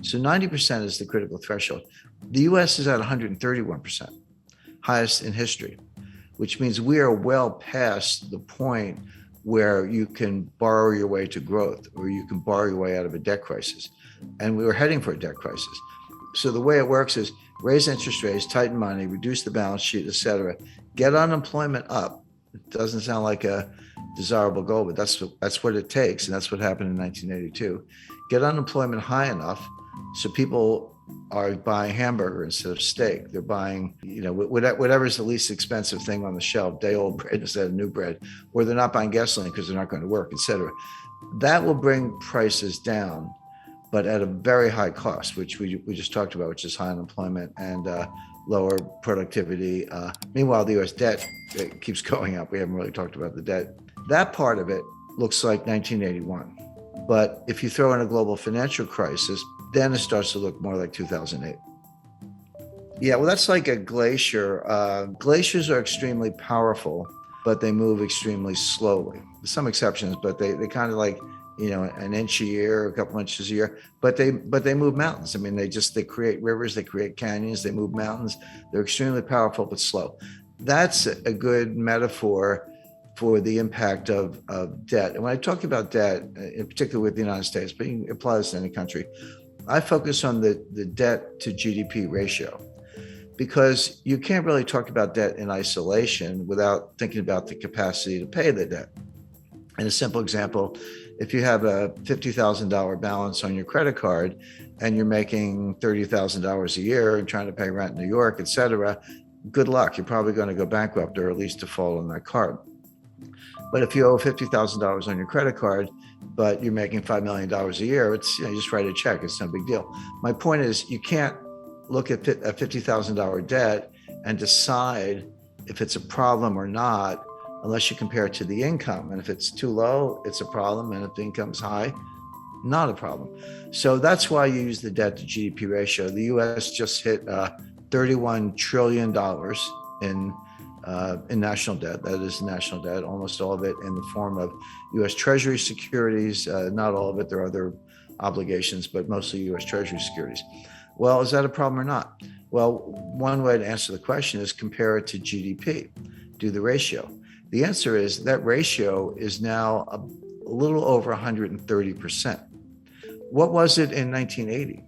So 90% is the critical threshold. The US is at 131%, highest in history, which means we are well past the point where you can borrow your way to growth or you can borrow your way out of a debt crisis. And we were heading for a debt crisis. So the way it works is raise interest rates, tighten money, reduce the balance sheet, et cetera, get unemployment up. It doesn't sound like a desirable goal, but that's what it takes. And that's what happened in 1982. Get unemployment high enough so people are buying hamburger instead of steak. They're buying, whatever's the least expensive thing on the shelf, day old bread instead of new bread, or they're not buying gasoline because they're not going to work, et cetera. That will bring prices down, but at a very high cost, which we just talked about, which is high unemployment and lower productivity. Meanwhile, the US debt keeps going up. We haven't really talked about the debt. That part of it looks like 1981. But if you throw in a global financial crisis, then it starts to look more like 2008. Yeah, well, that's like a glacier. Glaciers are extremely powerful, but they move extremely slowly. There's some exceptions, but they kind of like, an inch a year, a couple inches a year, but they move mountains. I mean, they create rivers, they create canyons, they move mountains. They're extremely powerful, but slow. That's a good metaphor for the impact of debt. And when I talk about debt, in particular with the United States, but you can apply this to any country, I focus on the debt to GDP ratio, because you can't really talk about debt in isolation without thinking about the capacity to pay the debt. And a simple example, if you have a $50,000 balance on your credit card and you're making $30,000 a year and trying to pay rent in New York, et cetera, good luck. You're probably going to go bankrupt or at least default on that card. But if you owe $50,000 on your credit card, but you're making $5 million a year, it's, you just write a check. It's no big deal. My point is, you can't look at a $50,000 debt and decide if it's a problem or not unless you compare it to the income. And if it's too low, it's a problem. And if the income's high, not a problem. So that's why you use the debt to GDP ratio. The US just hit $31 trillion in national debt. That is national debt, almost all of it in the form of US Treasury securities. Not all of it, there are other obligations, but mostly US Treasury securities. Well, is that a problem or not? Well, one way to answer the question is compare it to GDP, do the ratio. The answer is that ratio is now a little over 130%. What was it in 1980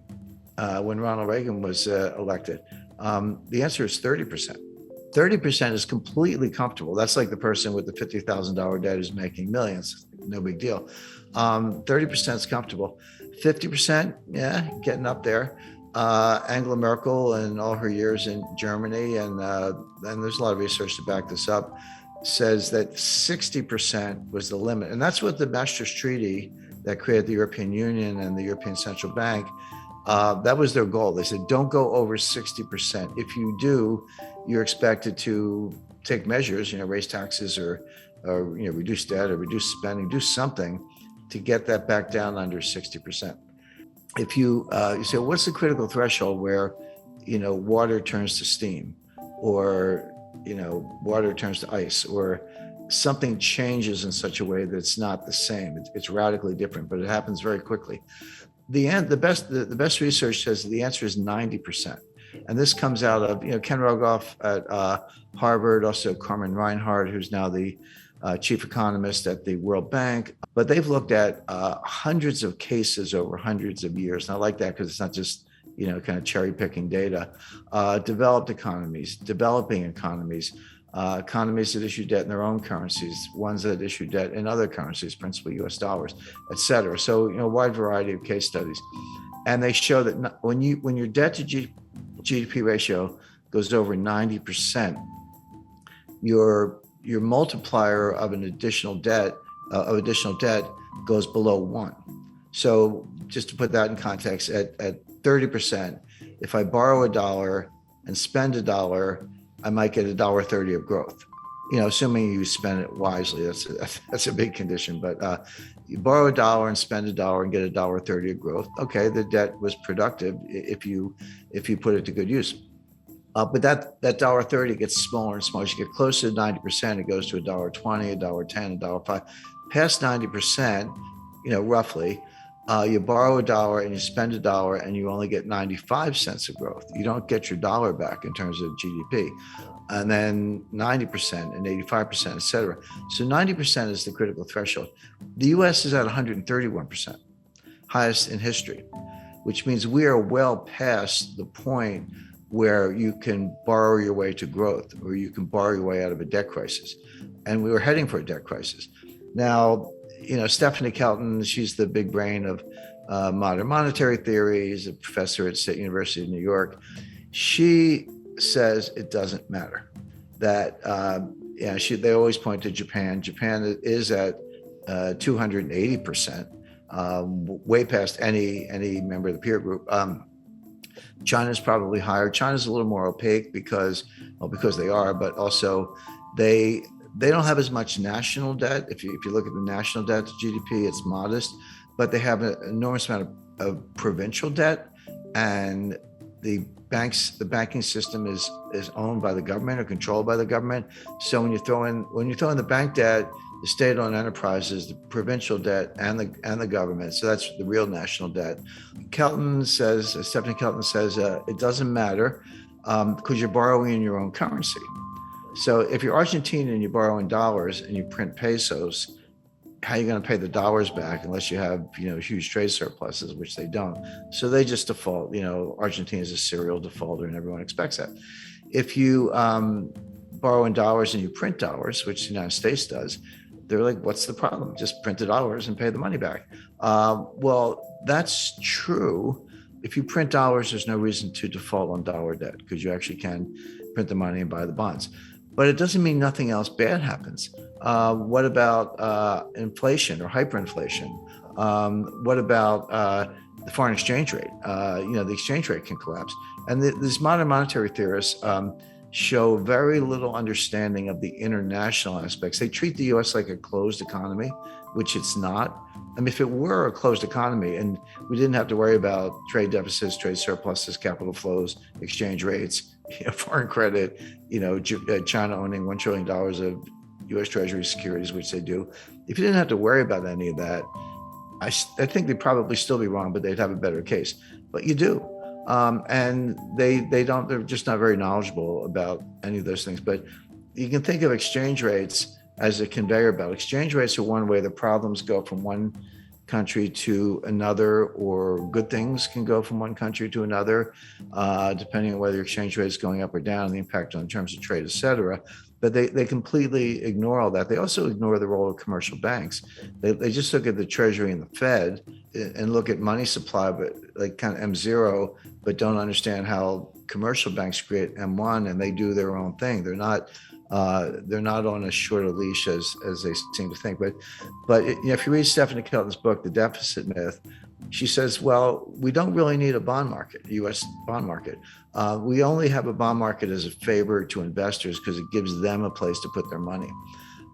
when Ronald Reagan was elected? The answer is 30%. 30% is completely comfortable. That's like the person with the $50,000 debt who's making millions. No big deal. 30% is comfortable. 50%, yeah, getting up there. Angela Merkel and all her years in Germany, and there's a lot of research to back this up, says that 60% was the limit. And that's what the Maastricht Treaty that created the European Union and the European Central Bank, that was their goal. They said, don't go over 60%. If you do, you're expected to take measures, raise taxes or reduce debt or reduce spending, do something to get that back down under 60%. If you say, what's the critical threshold where, water turns to steam, or, water turns to ice, or something changes in such a way that it's not the same. It's radically different, but it happens very quickly. The best research says the answer is 90%. And this comes out of, Ken Rogoff at Harvard, also Carmen Reinhart, who's now the chief economist at the World Bank. But they've looked at hundreds of cases over hundreds of years. And I like that because it's not just, kind of cherry picking data. Developed economies, developing economies, economies that issue debt in their own currencies, ones that issue debt in other currencies, principally US dollars, et cetera. So, a wide variety of case studies. And they show that when your debt to GDP ratio goes over 90%, your multiplier of additional debt goes below 1. So just to put that in context, at 30%, if I borrow $1 and spend $1, I might get $1.30 of growth. Assuming you spend it wisely, that's a big condition. But you borrow $1 and spend $1 and get $1.30 of growth. Okay, the debt was productive if you put it to good use. But that $1.30 gets smaller and smaller. As you get closer to 90%, it goes to $1.20, $1.10, $1.05. Past 90%, roughly, You borrow a dollar and you spend a dollar and you only get 95 cents of growth. You don't get your dollar back in terms of GDP. And then 90% and 85%, et cetera. So 90% is the critical threshold. The US is at 131%, highest in history, which means we are well past the point where you can borrow your way to growth or you can borrow your way out of a debt crisis. And we were heading for a debt crisis. Now, Stephanie Kelton, she's the big brain of modern monetary theory. She's a professor at State University of New York. She says it doesn't matter. That they always point to Japan. Japan is at 280%, way past any member of the peer group. China's probably higher. China's a little more opaque because they are, but also they don't have as much national debt. If you look at the national debt to GDP, it's modest, but they have an enormous amount of provincial debt, and the banking system is owned by the government or controlled by the government. So when you throw in the bank debt, the state-owned enterprises, the provincial debt, and the government, so that's the real national debt. Stephanie Kelton says it doesn't matter because you're borrowing in your own currency. So if you're Argentine and you borrow in dollars and you print pesos, how are you going to pay the dollars back unless you have, huge trade surpluses, which they don't. So they just default. Argentina is a serial defaulter and everyone expects that. If you borrow in dollars and you print dollars, which the United States does, they're like, what's the problem? Just print the dollars and pay the money back. Well, that's true. If you print dollars, there's no reason to default on dollar debt because you actually can print the money and buy the bonds. But it doesn't mean nothing else bad happens. What about inflation or hyperinflation? What about the foreign exchange rate? The exchange rate can collapse. And these modern monetary theorists show very little understanding of the international aspects. They treat the US like a closed economy, which it's not. I mean, if it were a closed economy and we didn't have to worry about trade deficits, trade surpluses, capital flows, exchange rates, foreign credit, China owning $1 trillion of US Treasury securities, which they do. If you didn't have to worry about any of that, I think they'd probably still be wrong, but they'd have a better case. But you do. And they're just not very knowledgeable about any of those things. But you can think of exchange rates as a conveyor belt. Exchange rates are one way the problems go from one country to another, or good things can go from one country to another, depending on whether your exchange rate is going up or down, the impact on terms of trade, et cetera. But they completely ignore all that. They also ignore the role of commercial banks. They just look at the Treasury and the Fed and look at money supply, but like kind of M0, but don't understand how commercial banks create M1 and they do their own thing. They're not on as short a leash as they seem to think. But if you read Stephanie Kelton's book, The Deficit Myth, she says, well, we don't really need a bond market, U.S. bond market. We only have a bond market as a favor to investors because it gives them a place to put their money.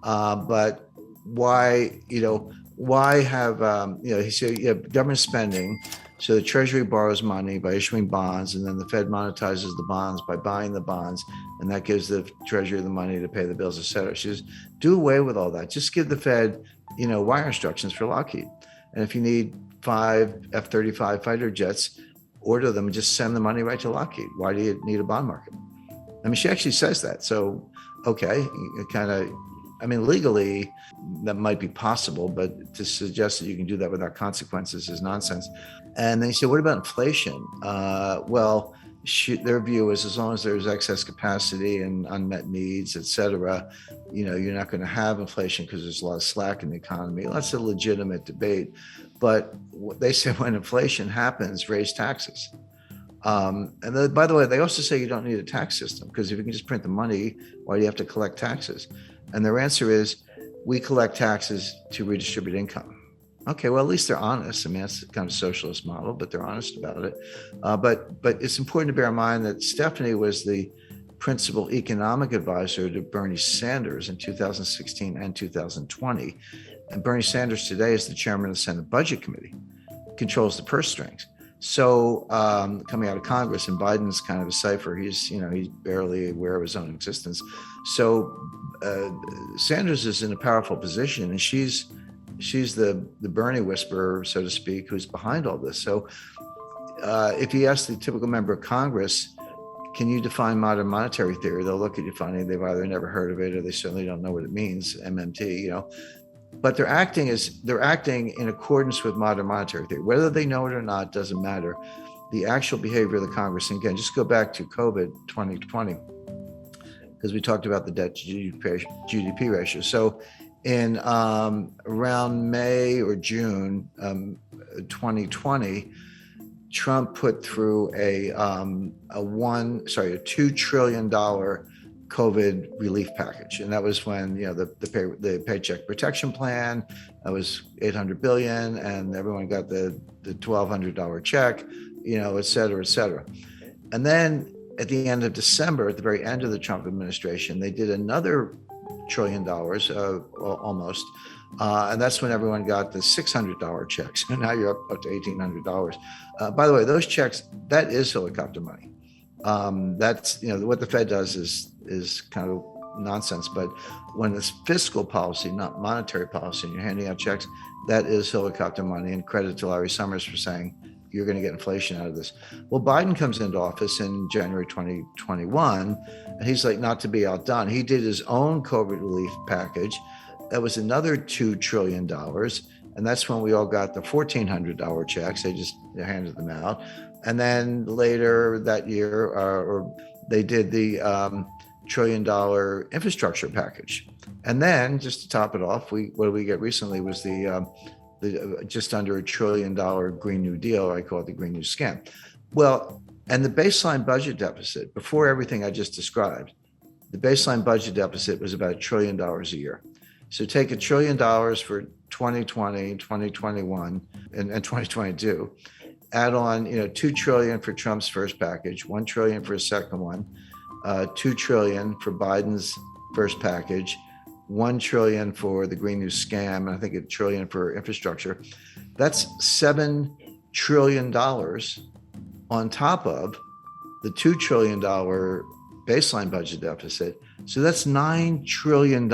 But why have, he said, you have government spending. So the Treasury borrows money by issuing bonds, and then the Fed monetizes the bonds by buying the bonds, and that gives the Treasury the money to pay the bills, et cetera. She says, do away with all that. Just give the Fed, wire instructions for Lockheed. And if you need 5 F-35 fighter jets, order them and just send the money right to Lockheed. Why do you need a bond market? I mean, she actually says that. So, okay, legally, that might be possible, but to suggest that you can do that without consequences is nonsense. And then you say, what about inflation? Their view is as long as there's excess capacity and unmet needs, et cetera, you're not going to have inflation because there's a lot of slack in the economy. Well, that's a legitimate debate. But they say when inflation happens, raise taxes. And then, by the way, they also say you don't need a tax system because if you can just print the money, why do you have to collect taxes? And their answer is, we collect taxes to redistribute income. Okay, well, at least they're honest. I mean, that's the kind of socialist model, but they're honest about it. But it's important to bear in mind that Stephanie was the principal economic advisor to Bernie Sanders in 2016 and 2020. And Bernie Sanders today is the chairman of the Senate Budget Committee, controls the purse strings. So coming out of Congress, and Biden's kind of a cipher. He's barely aware of his own existence. So Sanders is in a powerful position, and she's she's the Bernie whisperer, so to speak, who's behind all this. So if you ask the typical member of Congress, can you define modern monetary theory? They'll look at you funny. They've either never heard of it or they certainly don't know what it means, MMT, But they're acting in accordance with modern monetary theory. Whether they know it or not doesn't matter. The actual behavior of the Congress, and again, just go back to COVID 2020, because we talked about the debt to GDP ratio. So in around May or June 2020, Trump put through a $2 trillion COVID relief package, and that was when the Paycheck Protection Plan, that was $800 billion, and everyone got the $1,200 check, et cetera, et cetera. And then at the end of December, at the very end of the Trump administration, they did another $1 trillion almost. And that's when everyone got the $600 checks. And now you're up to $1,800. By the way, those checks, that is helicopter money. That's, what the Fed does is kind of nonsense. But when it's fiscal policy, not monetary policy, and you're handing out checks, that is helicopter money. And credit to Larry Summers for saying, you're going to get inflation out of this. Well, Biden comes into office in January 2021, and he's like, not to be outdone, he did his own COVID relief package. That was another $2 trillion. And that's when we all got the $1,400 checks. They just handed them out. And then later that year, they did the $1 trillion infrastructure package. And then just to top it off, what did we get recently was the just under $1 trillion Green New Deal. I call it the Green New Scam. Well, and the baseline budget deficit, before everything I just described, the baseline budget deficit was about $1 trillion a year. So take $1 trillion for 2020, 2021, and 2022, add on, $2 trillion for Trump's first package, $1 trillion for his second one, $2 trillion for Biden's first package, $1 trillion for the Green New Scam, and I think $1 trillion for infrastructure. That's $7 trillion on top of the $2 trillion baseline budget deficit. So that's $9 trillion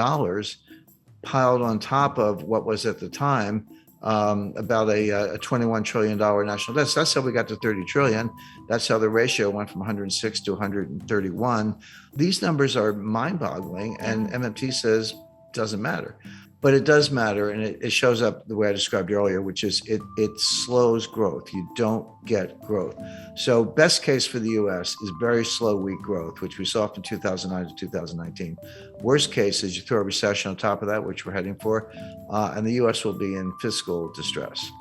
piled on top of what was at the time about a $21 trillion national debt. So that's how we got to 30 trillion. That's how the ratio went from 106 to 131. These numbers are mind-boggling, and MMT says doesn't matter. But it does matter, and it shows up the way I described earlier, which is it slows growth. You don't get growth. So best case for the U.S. is very slow, weak growth, which we saw from 2009 to 2019. Worst case is you throw a recession on top of that, which we're heading for, and the U.S. will be in fiscal distress.